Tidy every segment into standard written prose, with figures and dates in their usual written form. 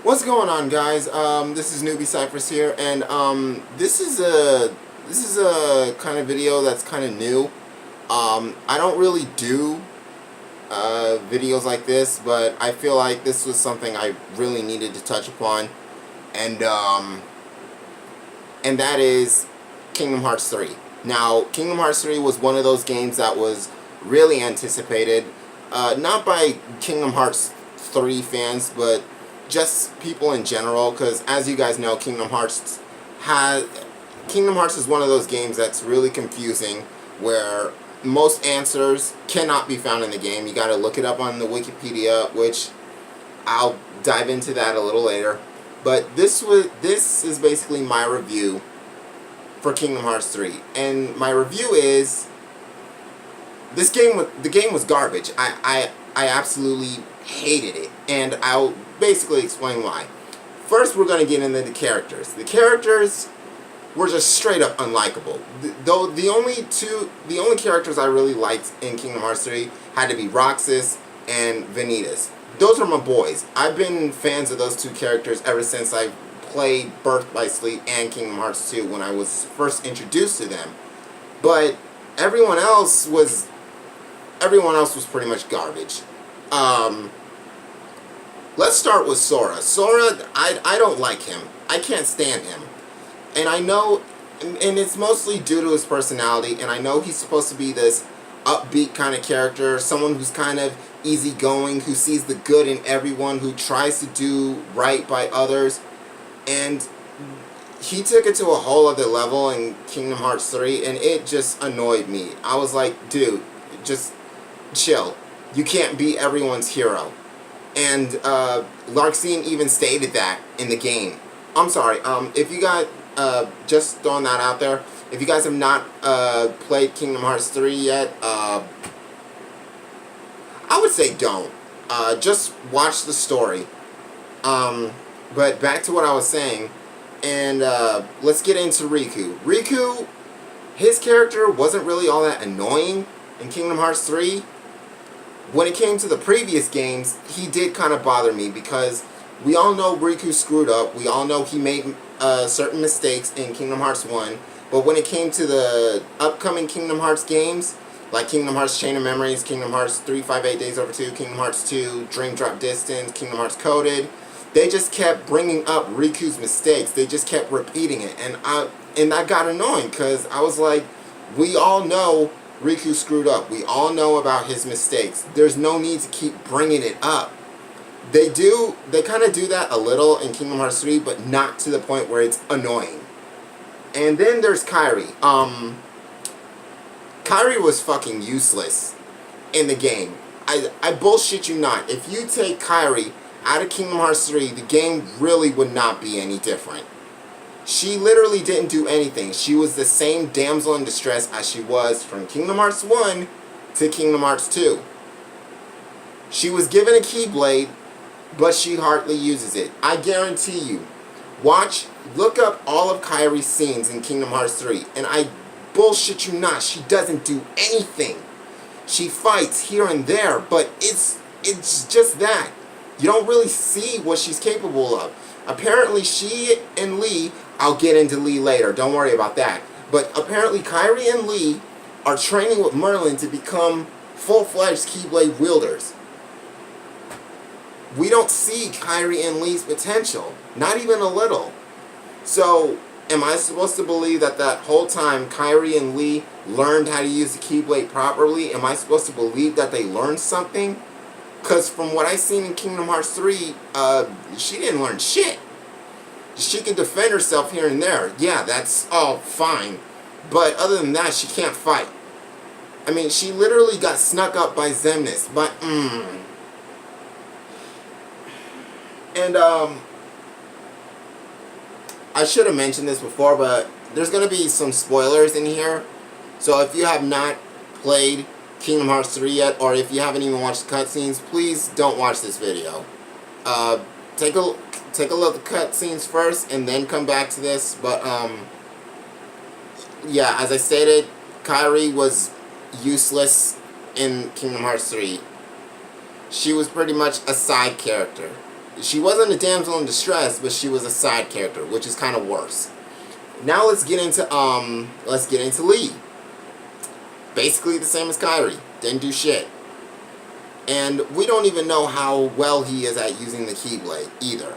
What's going on, guys? This is Newbie Cypress here, and this is a kind of video that's kind of new. I don't really do videos like this, but I feel like this was something I really needed to touch upon, and and that is Kingdom Hearts 3. Now, Kingdom Hearts 3 was one of those games that was really anticipated, not by Kingdom Hearts 3 fans, but just people in general, because as you guys know, Kingdom Hearts is one of those games that's really confusing, where most answers cannot be found in the game. You gotta look it up on the Wikipedia, which I'll dive into that a little later. But this is basically my review for Kingdom Hearts 3. And my review is the game was garbage. I absolutely hated it, and I'll basically explain why. First, we're going to get into the characters. The characters were just straight up unlikable. The only characters I really liked in Kingdom Hearts 3 had to be Roxas and Vanitas. Those are my boys. I've been fans of those two characters ever since I played Birth by Sleep and Kingdom Hearts 2 when I was first introduced to them. But everyone else was pretty much garbage. Let's start with Sora. Sora, I don't like him. I can't stand him. And I know, and it's mostly due to his personality, and I know he's supposed to be this upbeat kind of character, someone who's kind of easygoing, who sees the good in everyone, who tries to do right by others. And he took it to a whole other level in Kingdom Hearts 3, and it just annoyed me. I was like, dude, just chill. You can't be everyone's hero. And Larxene even stated that in the game. I'm sorry, if you guys, just throwing that out there, if you guys have not played Kingdom Hearts 3 yet, I would say don't. Just watch the story. But back to what I was saying, and let's get into Riku. Riku, his character wasn't really all that annoying in Kingdom Hearts 3. When it came to the previous games, he did kind of bother me because we all know Riku screwed up. We all know he made certain mistakes in Kingdom Hearts 1. But when it came to the upcoming Kingdom Hearts games, like Kingdom Hearts Chain of Memories, Kingdom Hearts 358 Days Over 2, Kingdom Hearts 2, Dream Drop Distance, Kingdom Hearts Coded, they just kept bringing up Riku's mistakes. They just kept repeating it. And that got annoying because I was like, we all know Riku screwed up. We all know about his mistakes. There's no need to keep bringing it up. They kind of do that a little in Kingdom Hearts 3, but not to the point where it's annoying. And then there's Kairi. Kairi was fucking useless in the game. I bullshit you not. If you take Kairi out of Kingdom Hearts 3, the game really would not be any different. She literally didn't do anything. She was the same damsel in distress as she was from Kingdom Hearts 1 to Kingdom Hearts 2. She was given a Keyblade, but she hardly uses it. I guarantee you. Look up all of Kairi's scenes in Kingdom Hearts 3, and I bullshit you not, she doesn't do anything. She fights here and there, but it's just that. You don't really see what she's capable of. Apparently she and Lee, I'll get into Lee later, don't worry about that. But apparently Kairi and Lee are training with Merlin to become full-fledged Keyblade wielders. We don't see Kairi and Lee's potential, not even a little. So, am I supposed to believe that whole time Kairi and Lee learned how to use the Keyblade properly? Am I supposed to believe that they learned something? Because from what I seen in Kingdom Hearts 3, she didn't learn shit. She can defend herself here and there. Yeah, that's all fine. But other than that, she can't fight. I mean, she literally got snuck up by Xemnas. But, And, I should have mentioned this before, but there's going to be some spoilers in here. So if you have not played Kingdom Hearts 3 yet, or if you haven't even watched the cutscenes, please don't watch this video. Take a look at the cutscenes first, and then come back to this. But, yeah, as I stated, Kairi was useless in Kingdom Hearts 3. She was pretty much a side character. She wasn't a damsel in distress, but she was a side character, which is kind of worse. Now let's get into Lee. Basically the same as Kairi. Didn't do shit. And we don't even know how well he is at using the Keyblade either.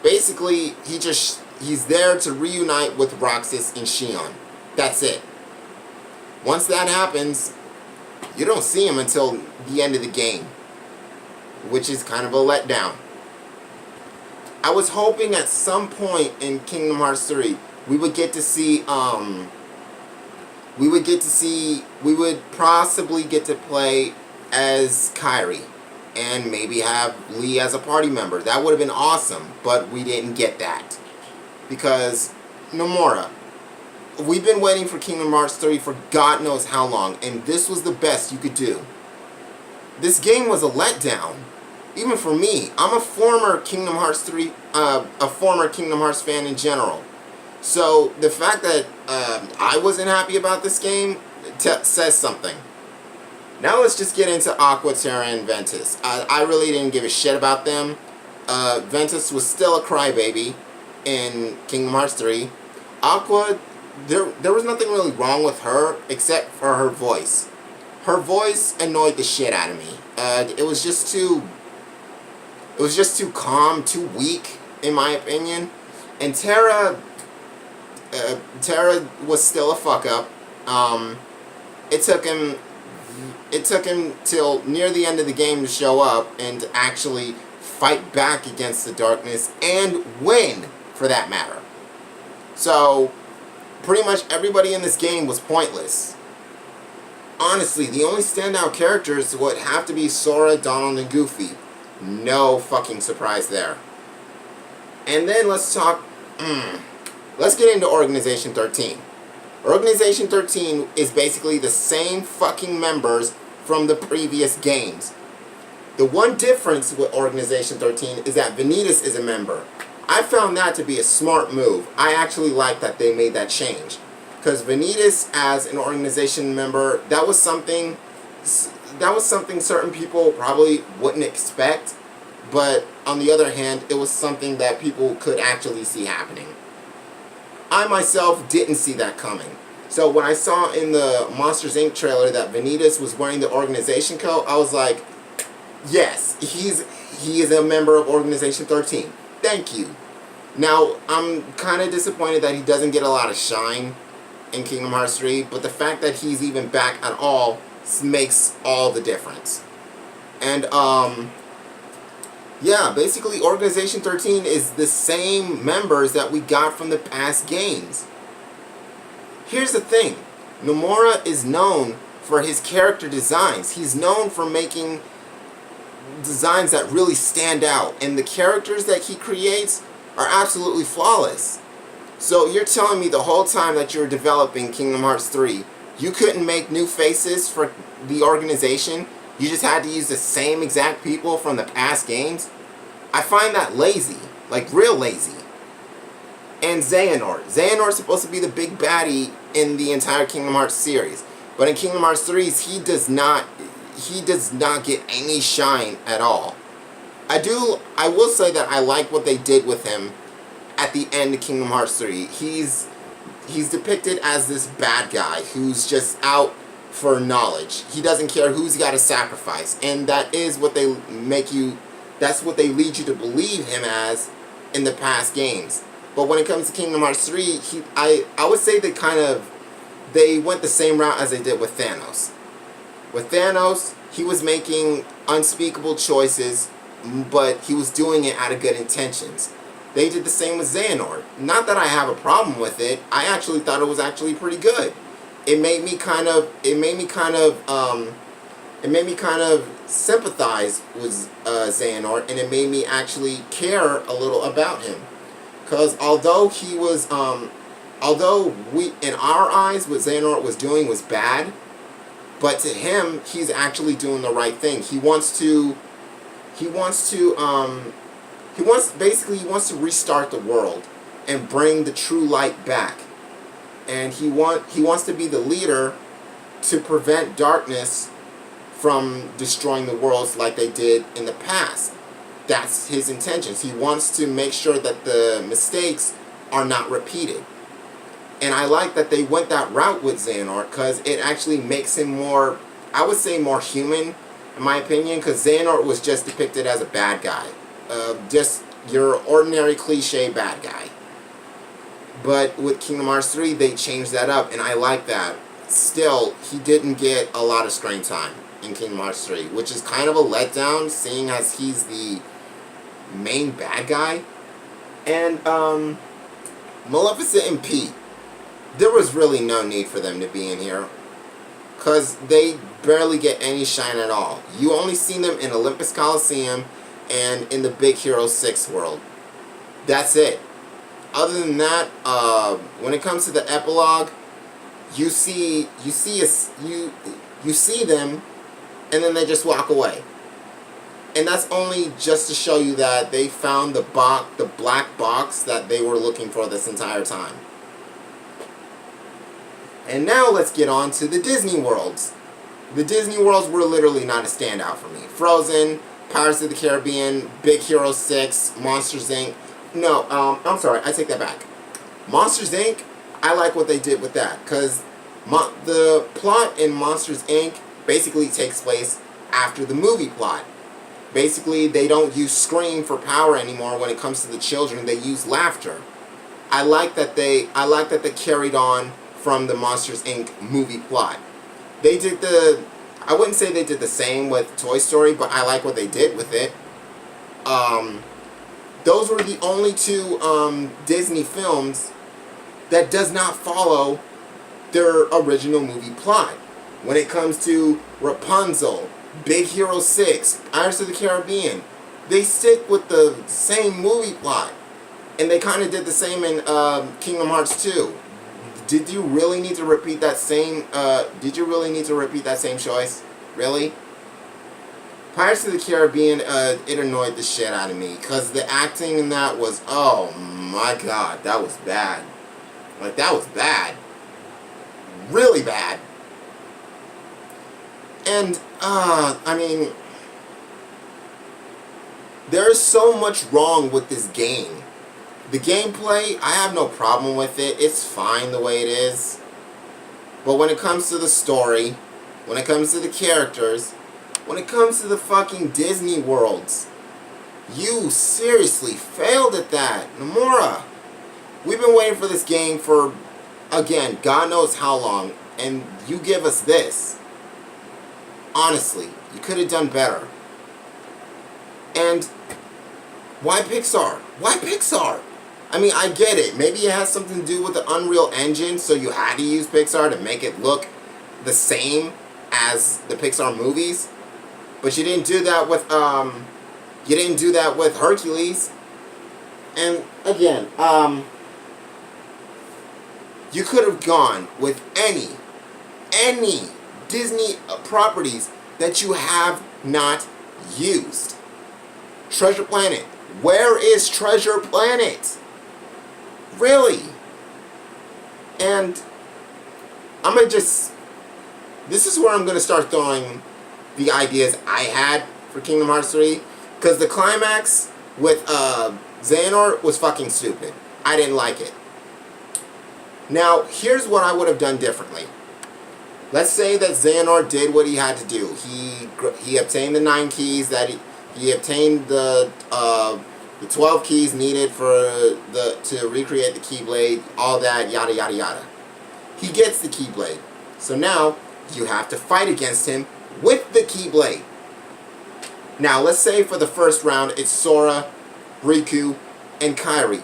Basically, he's there to reunite with Roxas and Xion. That's it. Once that happens, you don't see him until the end of the game, which is kind of a letdown. I was hoping at some point in Kingdom Hearts 3 we would possibly get to play as Kairi and maybe have Lee as a party member. That would have been awesome, but we didn't get that. Because Nomura, we've been waiting for Kingdom Hearts 3 for God knows how long, and this was the best you could do. This game was a letdown. Even for me, I'm a former Kingdom Hearts 3, a former Kingdom Hearts fan in general. So the fact that I wasn't happy about this game says something. Now let's just get into Aqua, Terra, and Ventus. I really didn't give a shit about them. Ventus was still a crybaby in Kingdom Hearts 3. Aqua, there was nothing really wrong with her except for her voice. Her voice annoyed the shit out of me. It was just too calm, too weak, in my opinion. And Terra was still a fuck up. It took him till near the end of the game to show up and to actually fight back against the darkness and win, for that matter. So pretty much everybody in this game was pointless. Honestly, the only standout characters would have to be Sora, Donald, and Goofy. No fucking surprise there. And then let's get into Organization 13. Organization 13 is basically the same fucking members from the previous games. The one difference with Organization 13 is that Vanitas is a member. I found that to be a smart move. I actually like that they made that change. Because Vanitas as an organization member, that was something certain people probably wouldn't expect. But on the other hand, it was something that people could actually see happening. I myself didn't see that coming. So when I saw in the Monsters Inc. trailer that Vanitas was wearing the organization coat, I was like, yes, he is a member of Organization 13. Thank you. Now, I'm kind of disappointed that he doesn't get a lot of shine in Kingdom Hearts 3, but the fact that he's even back at all makes all the difference. And, yeah, basically Organization 13 is the same members that we got from the past games. Here's the thing. Nomura is known for his character designs. He's known for making designs that really stand out. And the characters that he creates are absolutely flawless. So you're telling me the whole time that you were developing Kingdom Hearts 3, you couldn't make new faces for the organization? You just had to use the same exact people from the past games? I find that lazy. Like, real lazy. And Xehanort. Xehanort's supposed to be the big baddie in the entire Kingdom Hearts series. But in Kingdom Hearts 3, he does not get any shine at all. I will say that I like what they did with him at the end of Kingdom Hearts 3. He's depicted as this bad guy who's just out for knowledge. He doesn't care who's got to sacrifice. And that is what that's what they lead you to believe him as in the past games. But when it comes to Kingdom Hearts 3, I would say they went the same route as they did with Thanos. With Thanos, he was making unspeakable choices, but he was doing it out of good intentions. They did the same with Xehanort. Not that I have a problem with it. I actually thought it was actually pretty good. It made me kind of sympathize with Xehanort, and it made me actually care a little about him. Because although in our eyes, what Xehanort was doing was bad, but to him, he's actually doing the right thing. He wants to restart the world and bring the true light back. And he wants to be the leader to prevent darkness from destroying the worlds like they did in the past. that's his intentions. He wants to make sure that the mistakes are not repeated. And I like that they went that route with Xehanort, because it actually makes him more, I would say, more human, in my opinion, because Xehanort was just depicted as a bad guy. Just your ordinary cliche bad guy. But with Kingdom Hearts 3, they changed that up, and I like that. Still, he didn't get a lot of screen time in Kingdom Hearts 3, which is kind of a letdown, seeing as he's the main bad guy. And, Maleficent and Pete, there was really no need for them to be in here, because they barely get any shine at all. You only see them in Olympus Coliseum and in the Big Hero 6 world. That's it. Other than that, when it comes to the epilogue, you see them, and then they just walk away. And that's only just to show you that they found the black box that they were looking for this entire time. And now let's get on to the Disney worlds. The Disney worlds were literally not a standout for me. Frozen, Pirates of the Caribbean, Big Hero 6, Monsters Inc. No, I'm sorry, I take that back. Monsters Inc., I like what they did with that, because the plot in Monsters Inc. basically takes place after the movie plot. Basically, they don't use scream for power anymore when it comes to the children. They use laughter. I like that they carried on from the Monsters Inc. movie plot. They did I wouldn't say they did the same with Toy Story, but I like what they did with it. Those were the only two Disney films that does not follow their original movie plot. When it comes to Rapunzel, Big Hero 6, Pirates of the Caribbean, they stick with the same movie plot. And they kind of did the same in Kingdom Hearts 2. Did you really need to repeat that same choice? Really? Pirates of the Caribbean, it annoyed the shit out of me, because the acting in that was, oh my god, that was bad. Like, that was bad. Really bad. And, I mean, there's so much wrong with this game. The gameplay, I have no problem with it. It's fine the way it is. But when it comes to the story, when it comes to the characters, when it comes to the fucking Disney worlds, you seriously failed at that. Nomura, we've been waiting for this game for, again, God knows how long, and you give us this. Honestly, you could have done better. And why Pixar? Why Pixar? I mean, I get it. Maybe it has something to do with the Unreal Engine, so you had to use Pixar to make it look the same as the Pixar movies. But you didn't do that with Hercules. And again, you could have gone with any Disney properties that you have not used. Treasure Planet. Where is Treasure Planet? Really? And this is where I'm gonna start throwing the ideas I had for Kingdom Hearts 3, because the climax with Xehanort was fucking stupid. I didn't like it. Now, here's what I would have done differently. Let's say that Xehanort did what he had to do. He obtained the 9 keys, that he obtained the 12 keys needed to recreate the Keyblade, all that, yada yada yada. He gets the Keyblade. So now you have to fight against him with the Keyblade. Now let's say for the first round it's Sora, Riku, and Kairi.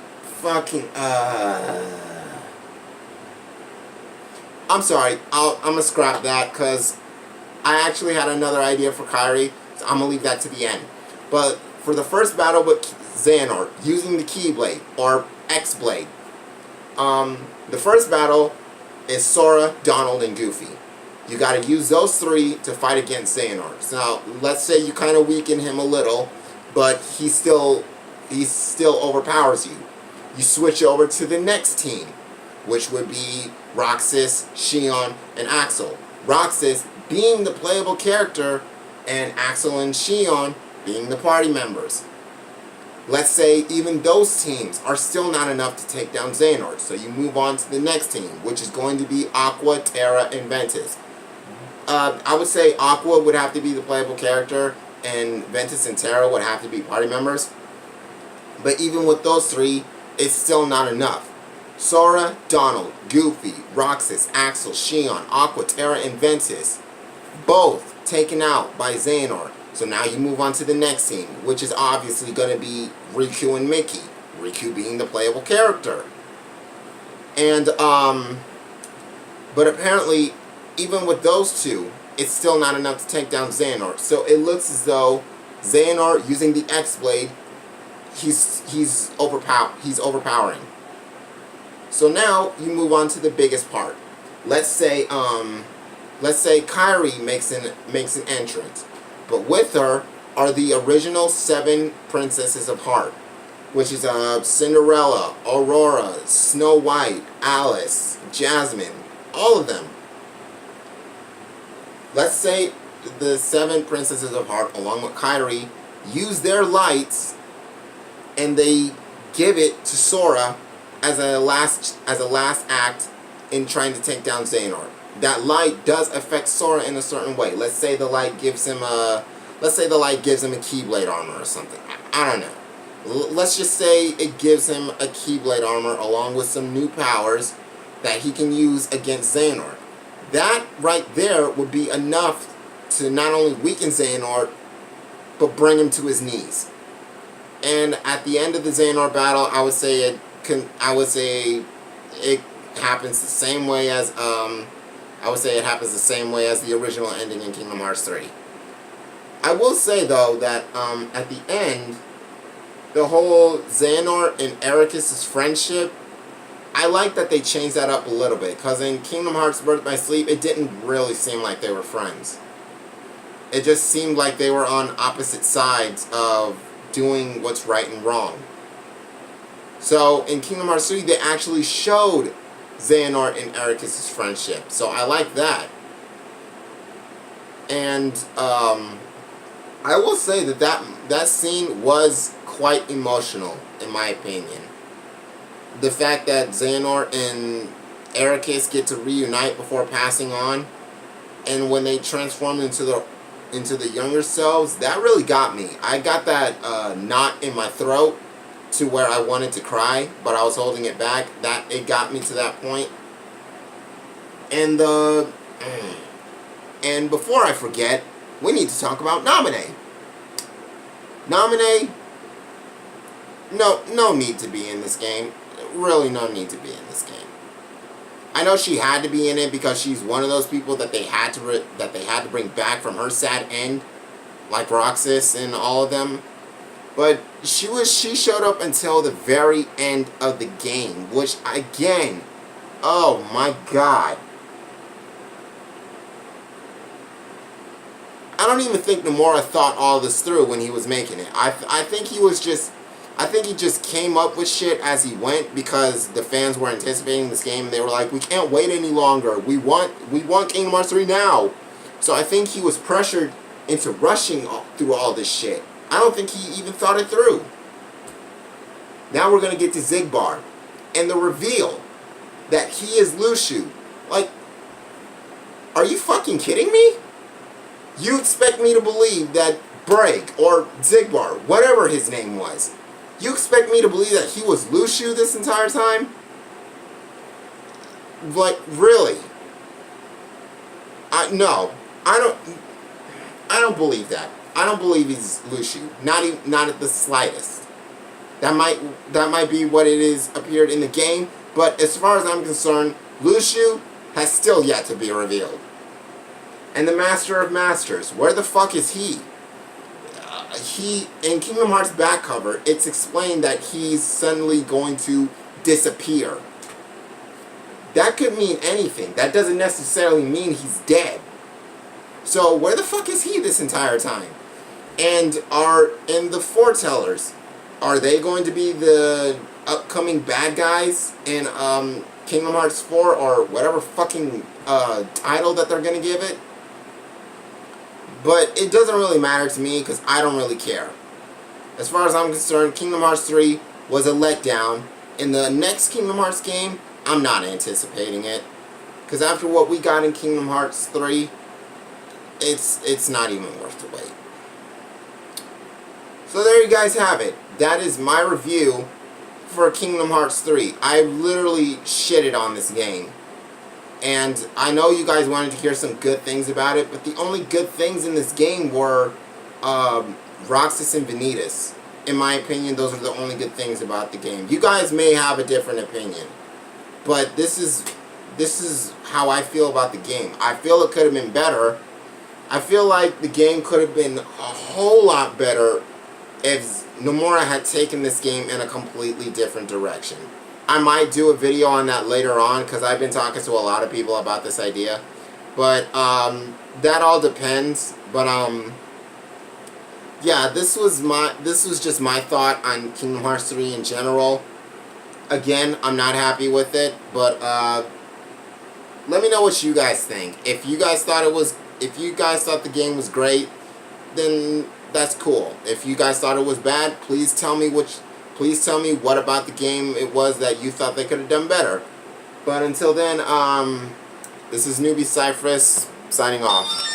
I'm sorry, I'm gonna scrap that, because I actually had another idea for Kairi, so I'm gonna leave that to the end. But for the first battle with Xehanort, using the Keyblade, or X-Blade, the first battle is Sora, Donald, and Goofy. You gotta use those 3 to fight against Xehanort. So now, let's say you kind of weaken him a little, but he still overpowers you. You switch over to the next team, which would be Roxas, Xion, and Axel. Roxas being the playable character, and Axel and Xion being the party members. let's say even those teams are still not enough to take down Xehanort. So you move on to the next team, which is going to be Aqua, Terra, and Ventus. I would say Aqua would have to be the playable character, and Ventus and Terra would have to be party members. But even with those three, it's still not enough. Sora, Donald, Goofy, Roxas, Axel, Xion, Aqua, Terra, and Ventus, both taken out by Xehanort. So now you move on to the next team, which is obviously going to be Riku and Mickey. Riku being the playable character. And, but apparently, even with those two, it's still not enough to take down Xehanort. So it looks as though Xehanort, using the X-Blade, he's overpowering. So now you move on to the biggest part. Let's say Kairi makes an entrance, but with her are the original 7 princesses of Heart, which is Cinderella, Aurora, Snow White, Alice, Jasmine, all of them. Let's say the 7 princesses of Heart, along with Kairi, use their lights, and they give it to Sora as a last act in trying to take down Xehanort. That light does affect Sora in a certain way. Let's say the light gives him a Keyblade armor or something. I don't know. Let's just say it gives him a Keyblade armor along with some new powers that he can use against Xehanort. That right there would be enough to not only weaken Xehanort, but bring him to his knees. And at the end of the Xehanort battle, I would say it happens the same way as the original ending in Kingdom Hearts 3. I will say though that at the end, the whole Xehanort and Eraqus' friendship, I like that they changed that up a little bit, because in Kingdom Hearts Birth by Sleep, it didn't really seem like they were friends. It just seemed like they were on opposite sides of doing what's right and wrong. So in Kingdom Hearts 3, they actually showed Xehanort and Eraqus' friendship. So I like that. And I will say that scene was quite emotional, in my opinion. The fact that Xehanort and Eraqus get to reunite before passing on, and when they transform into the younger selves, that really got me. I got that knot in my throat to where I wanted to cry, but I was holding it back. That it got me to that point. And before I forget, we need to talk about Naminé. Naminé, no need to be in this game. Really no need to be in this game. I know she had to be in it because she's one of those people that they had to bring back from her sad end, like Roxas and all of them. But she showed up until the very end of the game, which again, oh my god. I don't even think Nomura thought all this through when he was making it. I think he just came up with shit as he went because the fans were anticipating this game and they were like, we can't wait any longer. We want Kingdom Hearts 3 now. So I think he was pressured into rushing through all this shit. I don't think he even thought it through. Now we're going to get to Xigbar. And the reveal that he is Luxu. Like, are you fucking kidding me? You expect me to believe that Braig or Xigbar, whatever his name was, you expect me to believe that he was Luxu this entire time? Like, really? No. I don't believe that. I don't believe he's Luxu. Not at the slightest. That might be what it is appeared in the game, but as far as I'm concerned, Luxu has still yet to be revealed. And the Master of Masters, where the fuck is he? In Kingdom Hearts back cover, it's explained that he's suddenly going to disappear. That could mean anything. That doesn't necessarily mean he's dead. So where the fuck is he this entire time? And the foretellers, are they going to be the upcoming bad guys in Kingdom Hearts 4 or whatever fucking title that they're going to give it? But it doesn't really matter to me because I don't really care. As far as I'm concerned, Kingdom Hearts 3 was a letdown. In the next Kingdom Hearts game, I'm not anticipating it. Because after what we got in Kingdom Hearts 3, it's not even worth the wait. So there you guys have it. That is my review for Kingdom Hearts 3. I literally shitted on this game. And I know you guys wanted to hear some good things about it, but the only good things in this game were Roxas and Vanitas. In my opinion, those are the only good things about the game. You guys may have a different opinion, but this is how I feel about the game. I feel it could have been better. I feel like the game could have been a whole lot better if Nomura had taken this game in a completely different direction. I might do a video on that later on because I've been talking to a lot of people about this idea. But that all depends. But yeah, this was just my thought on Kingdom Hearts 3 in general. Again, I'm not happy with it, but let me know what you guys think. If you guys thought the game was great, then that's cool. If you guys thought it was bad, please tell me what about the game it was that you thought they could have done better. But until then, this is Newbie Cypherus signing off.